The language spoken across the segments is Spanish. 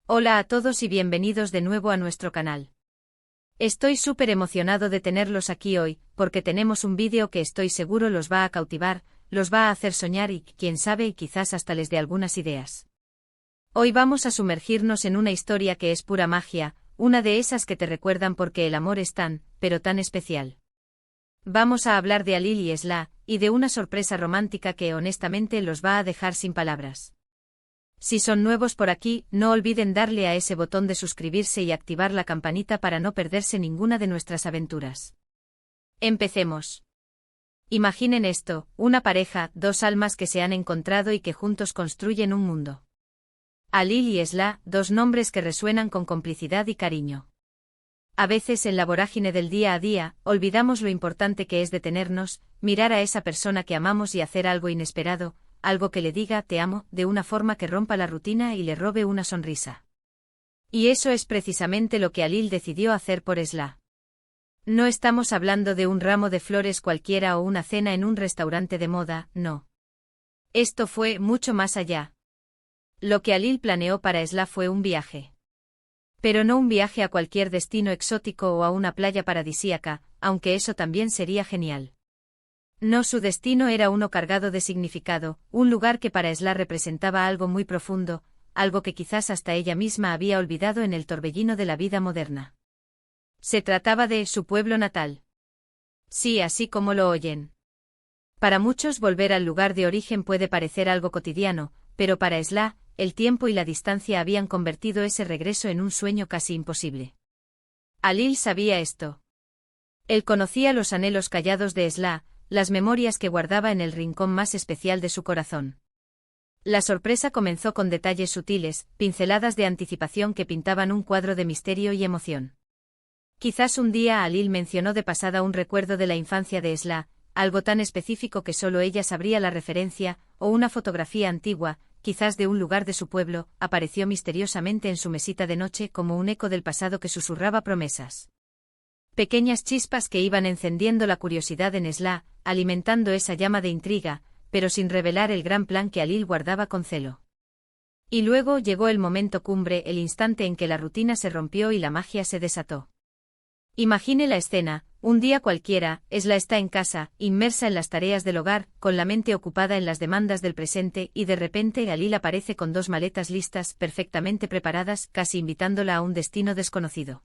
Hola a todos y bienvenidos de nuevo a nuestro canal. Estoy súper emocionado de tenerlos aquí hoy, porque tenemos un vídeo que estoy seguro los va a cautivar, los va a hacer soñar y, quién sabe, y quizás hasta les dé algunas ideas. Hoy vamos a sumergirnos en una historia que es pura magia, una de esas que te recuerdan porque el amor es tan, pero tan especial. Vamos a hablar de Alil y Sla, y de una sorpresa romántica que honestamente los va a dejar sin palabras. Si son nuevos por aquí, no olviden darle a ese botón de suscribirse y activar la campanita para no perderse ninguna de nuestras aventuras. Empecemos. Imaginen esto, una pareja, dos almas que se han encontrado y que juntos construyen un mundo. Alil y Sla, dos nombres que resuenan con complicidad y cariño. A veces en la vorágine del día a día, olvidamos lo importante que es detenernos, mirar a esa persona que amamos y hacer algo inesperado, algo que le diga te amo, de una forma que rompa la rutina y le robe una sonrisa. Y eso es precisamente lo que Alil decidió hacer por Sla. No estamos hablando de un ramo de flores cualquiera o una cena en un restaurante de moda, no. Esto fue mucho más allá. Lo que Alil planeó para Sla fue un viaje. Pero no un viaje a cualquier destino exótico o a una playa paradisíaca, aunque eso también sería genial. No, su destino era uno cargado de significado, un lugar que para Sla representaba algo muy profundo, algo que quizás hasta ella misma había olvidado en el torbellino de la vida moderna. Se trataba de su pueblo natal. Sí, así como lo oyen. Para muchos volver al lugar de origen puede parecer algo cotidiano, pero para Sla, el tiempo y la distancia habían convertido ese regreso en un sueño casi imposible. Alil sabía esto. Él conocía los anhelos callados de Sla, las memorias que guardaba en el rincón más especial de su corazón. La sorpresa comenzó con detalles sutiles, pinceladas de anticipación que pintaban un cuadro de misterio y emoción. Quizás un día Alil mencionó de pasada un recuerdo de la infancia de Sla, algo tan específico que solo ella sabría la referencia, o una fotografía antigua, quizás de un lugar de su pueblo, apareció misteriosamente en su mesita de noche como un eco del pasado que susurraba promesas. Pequeñas chispas que iban encendiendo la curiosidad en Sla, alimentando esa llama de intriga, pero sin revelar el gran plan que Alil guardaba con celo. Y luego llegó el momento cumbre, el instante en que la rutina se rompió y la magia se desató. Imagine la escena, un día cualquiera, Sla está en casa, inmersa en las tareas del hogar, con la mente ocupada en las demandas del presente, y de repente Alil aparece con dos maletas listas, perfectamente preparadas, casi invitándola a un destino desconocido.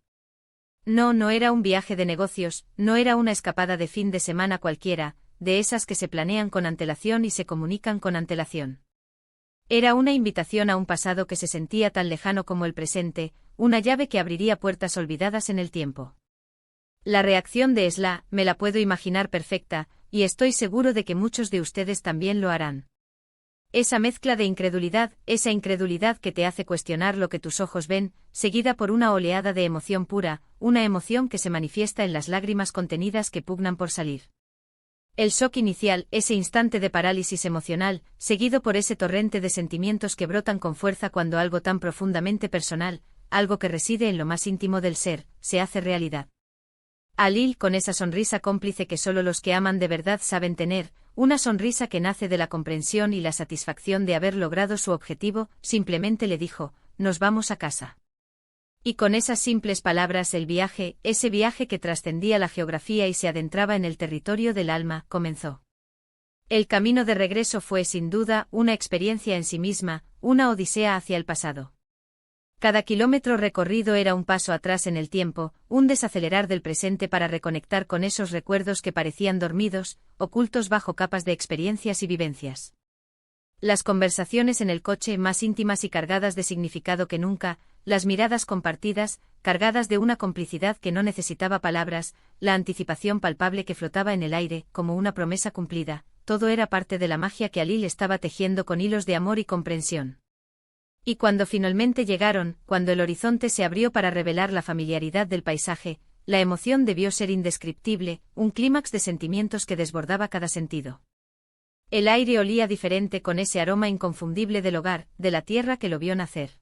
No era un viaje de negocios, no era una escapada de fin de semana cualquiera, de esas que se planean con antelación y se comunican con antelación. Era una invitación a un pasado que se sentía tan lejano como el presente, una llave que abriría puertas olvidadas en el tiempo. La reacción de Sla, me la puedo imaginar perfecta, y estoy seguro de que muchos de ustedes también lo harán. Esa mezcla de incredulidad, esa incredulidad que te hace cuestionar lo que tus ojos ven, seguida por una oleada de emoción pura, una emoción que se manifiesta en las lágrimas contenidas que pugnan por salir. El shock inicial, ese instante de parálisis emocional, seguido por ese torrente de sentimientos que brotan con fuerza cuando algo tan profundamente personal, algo que reside en lo más íntimo del ser, se hace realidad. Alil, con esa sonrisa cómplice que solo los que aman de verdad saben tener, una sonrisa que nace de la comprensión y la satisfacción de haber logrado su objetivo, simplemente le dijo, nos vamos a casa. Y con esas simples palabras el viaje, ese viaje que trascendía la geografía y se adentraba en el territorio del alma, comenzó. El camino de regreso fue sin duda una experiencia en sí misma, una odisea hacia el pasado. Cada kilómetro recorrido era un paso atrás en el tiempo, un desacelerar del presente para reconectar con esos recuerdos que parecían dormidos, ocultos bajo capas de experiencias y vivencias. Las conversaciones en el coche más íntimas y cargadas de significado que nunca, las miradas compartidas, cargadas de una complicidad que no necesitaba palabras, la anticipación palpable que flotaba en el aire, como una promesa cumplida, todo era parte de la magia que Alil estaba tejiendo con hilos de amor y comprensión. Y cuando finalmente llegaron, cuando el horizonte se abrió para revelar la familiaridad del paisaje, la emoción debió ser indescriptible, un clímax de sentimientos que desbordaba cada sentido. El aire olía diferente con ese aroma inconfundible del hogar, de la tierra que lo vio nacer.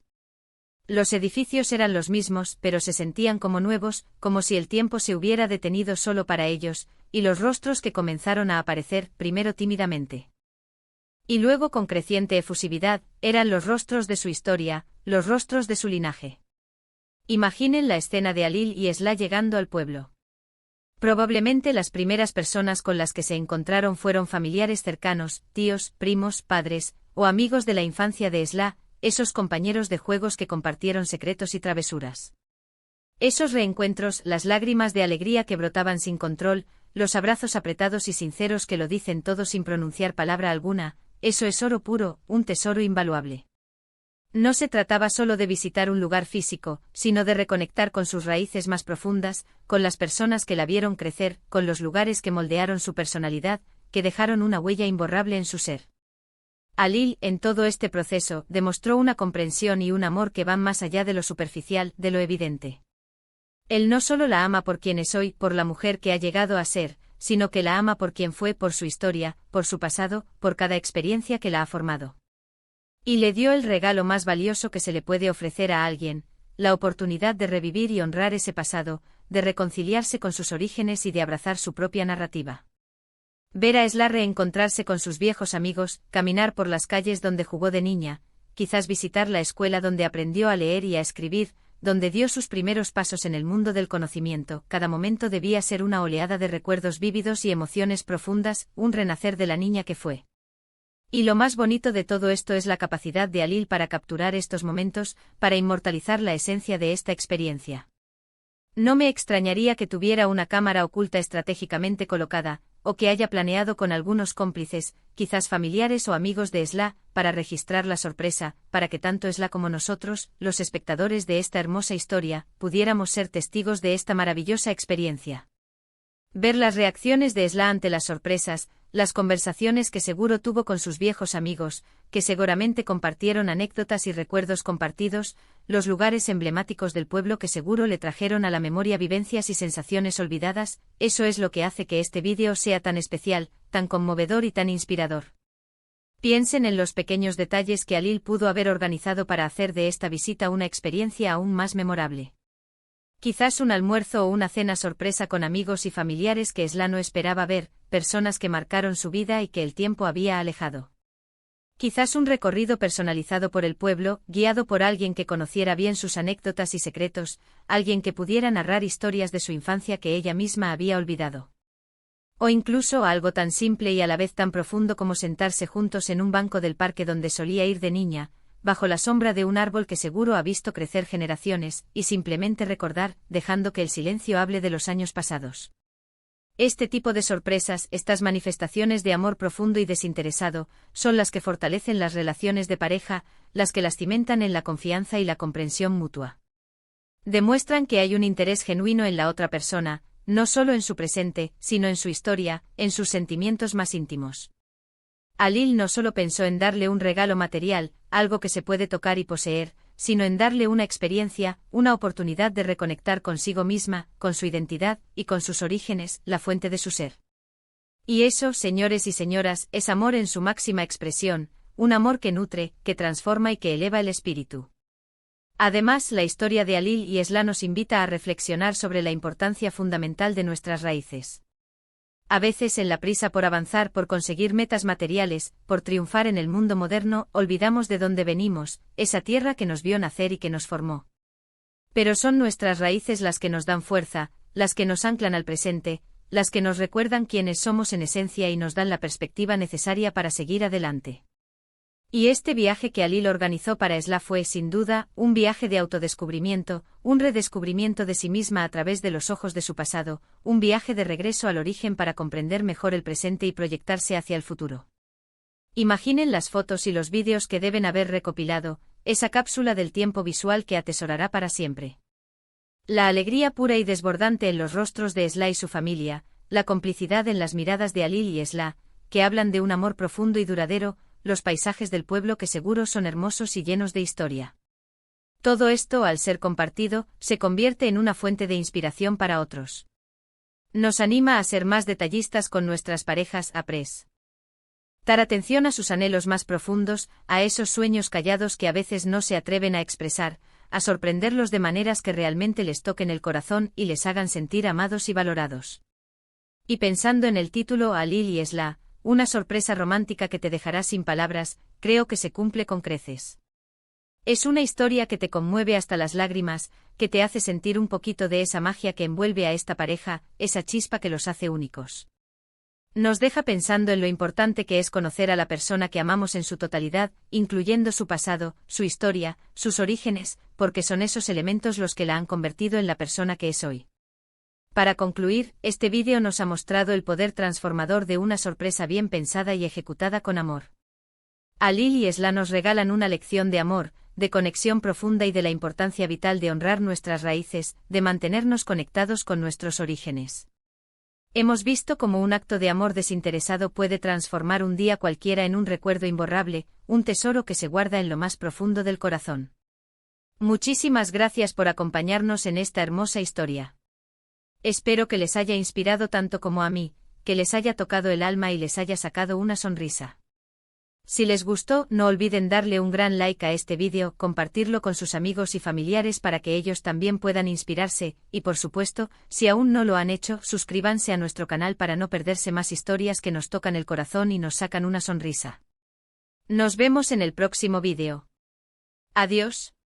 Los edificios eran los mismos, pero se sentían como nuevos, como si el tiempo se hubiera detenido solo para ellos, y los rostros que comenzaron a aparecer, primero tímidamente. Y luego con creciente efusividad, eran los rostros de su historia, los rostros de su linaje. Imaginen la escena de Alil y Esla llegando al pueblo. Probablemente las primeras personas con las que se encontraron fueron familiares cercanos, tíos, primos, padres, o amigos de la infancia de Esla, esos compañeros de juegos que compartieron secretos y travesuras. Esos reencuentros, las lágrimas de alegría que brotaban sin control, los abrazos apretados y sinceros que lo dicen todo sin pronunciar palabra alguna, eso es oro puro, un tesoro invaluable. No se trataba solo de visitar un lugar físico, sino de reconectar con sus raíces más profundas, con las personas que la vieron crecer, con los lugares que moldearon su personalidad, que dejaron una huella imborrable en su ser. Alil, en todo este proceso, demostró una comprensión y un amor que van más allá de lo superficial, de lo evidente. Él no solo la ama por quien es hoy, por la mujer que ha llegado a ser, sino que la ama por quien fue, por su historia, por su pasado, por cada experiencia que la ha formado. Y le dio el regalo más valioso que se le puede ofrecer a alguien, la oportunidad de revivir y honrar ese pasado, de reconciliarse con sus orígenes y de abrazar su propia narrativa. Ver a Esla reencontrarse con sus viejos amigos, caminar por las calles donde jugó de niña, quizás visitar la escuela donde aprendió a leer y a escribir, donde dio sus primeros pasos en el mundo del conocimiento, cada momento debía ser una oleada de recuerdos vívidos y emociones profundas, un renacer de la niña que fue. Y lo más bonito de todo esto es la capacidad de Alil para capturar estos momentos, para inmortalizar la esencia de esta experiencia. No me extrañaría que tuviera una cámara oculta estratégicamente colocada, o que haya planeado con algunos cómplices, quizás familiares o amigos de Esla, para registrar la sorpresa, para que tanto Esla como nosotros, los espectadores de esta hermosa historia, pudiéramos ser testigos de esta maravillosa experiencia. Ver las reacciones de Esla ante las sorpresas, las conversaciones que seguro tuvo con sus viejos amigos, que seguramente compartieron anécdotas y recuerdos compartidos, los lugares emblemáticos del pueblo que seguro le trajeron a la memoria vivencias y sensaciones olvidadas, eso es lo que hace que este vídeo sea tan especial, tan conmovedor y tan inspirador. Piensen en los pequeños detalles que Alil pudo haber organizado para hacer de esta visita una experiencia aún más memorable. Quizás un almuerzo o una cena sorpresa con amigos y familiares que Esla no esperaba ver, personas que marcaron su vida y que el tiempo había alejado. Quizás un recorrido personalizado por el pueblo, guiado por alguien que conociera bien sus anécdotas y secretos, alguien que pudiera narrar historias de su infancia que ella misma había olvidado. O incluso algo tan simple y a la vez tan profundo como sentarse juntos en un banco del parque donde solía ir de niña, bajo la sombra de un árbol que seguro ha visto crecer generaciones, y simplemente recordar, dejando que el silencio hable de los años pasados. Este tipo de sorpresas, estas manifestaciones de amor profundo y desinteresado, son las que fortalecen las relaciones de pareja, las que las cimentan en la confianza y la comprensión mutua. Demuestran que hay un interés genuino en la otra persona, no solo en su presente, sino en su historia, en sus sentimientos más íntimos. Alil no solo pensó en darle un regalo material, algo que se puede tocar y poseer, sino en darle una experiencia, una oportunidad de reconectar consigo misma, con su identidad, y con sus orígenes, la fuente de su ser. Y eso, señores y señoras, es amor en su máxima expresión, un amor que nutre, que transforma y que eleva el espíritu. Además, la historia de Alil y Esla nos invita a reflexionar sobre la importancia fundamental de nuestras raíces. A veces en la prisa por avanzar, por conseguir metas materiales, por triunfar en el mundo moderno, olvidamos de dónde venimos, esa tierra que nos vio nacer y que nos formó. Pero son nuestras raíces las que nos dan fuerza, las que nos anclan al presente, las que nos recuerdan quiénes somos en esencia y nos dan la perspectiva necesaria para seguir adelante. Y este viaje que Alil organizó para Esla fue, sin duda, un viaje de autodescubrimiento, un redescubrimiento de sí misma a través de los ojos de su pasado, un viaje de regreso al origen para comprender mejor el presente y proyectarse hacia el futuro. Imaginen las fotos y los vídeos que deben haber recopilado, esa cápsula del tiempo visual que atesorará para siempre. La alegría pura y desbordante en los rostros de Esla y su familia, la complicidad en las miradas de Alil y Esla, que hablan de un amor profundo y duradero, los paisajes del pueblo que seguro son hermosos y llenos de historia. Todo esto, al ser compartido, se convierte en una fuente de inspiración para otros. Nos anima a ser más detallistas con nuestras parejas, a prestar atención a sus anhelos más profundos, a esos sueños callados que a veces no se atreven a expresar, a sorprenderlos de maneras que realmente les toquen el corazón y les hagan sentir amados y valorados. Y pensando en el título Alil y Esla, una sorpresa romántica que te dejará sin palabras, creo que se cumple con creces. Es una historia que te conmueve hasta las lágrimas, que te hace sentir un poquito de esa magia que envuelve a esta pareja, esa chispa que los hace únicos. Nos deja pensando en lo importante que es conocer a la persona que amamos en su totalidad, incluyendo su pasado, su historia, sus orígenes, porque son esos elementos los que la han convertido en la persona que es hoy. Para concluir, este vídeo nos ha mostrado el poder transformador de una sorpresa bien pensada y ejecutada con amor. Alil y Esla nos regalan una lección de amor, de conexión profunda y de la importancia vital de honrar nuestras raíces, de mantenernos conectados con nuestros orígenes. Hemos visto cómo un acto de amor desinteresado puede transformar un día cualquiera en un recuerdo imborrable, un tesoro que se guarda en lo más profundo del corazón. Muchísimas gracias por acompañarnos en esta hermosa historia. Espero que les haya inspirado tanto como a mí, que les haya tocado el alma y les haya sacado una sonrisa. Si les gustó, no olviden darle un gran like a este vídeo, compartirlo con sus amigos y familiares para que ellos también puedan inspirarse, y por supuesto, si aún no lo han hecho, suscríbanse a nuestro canal para no perderse más historias que nos tocan el corazón y nos sacan una sonrisa. Nos vemos en el próximo vídeo. Adiós.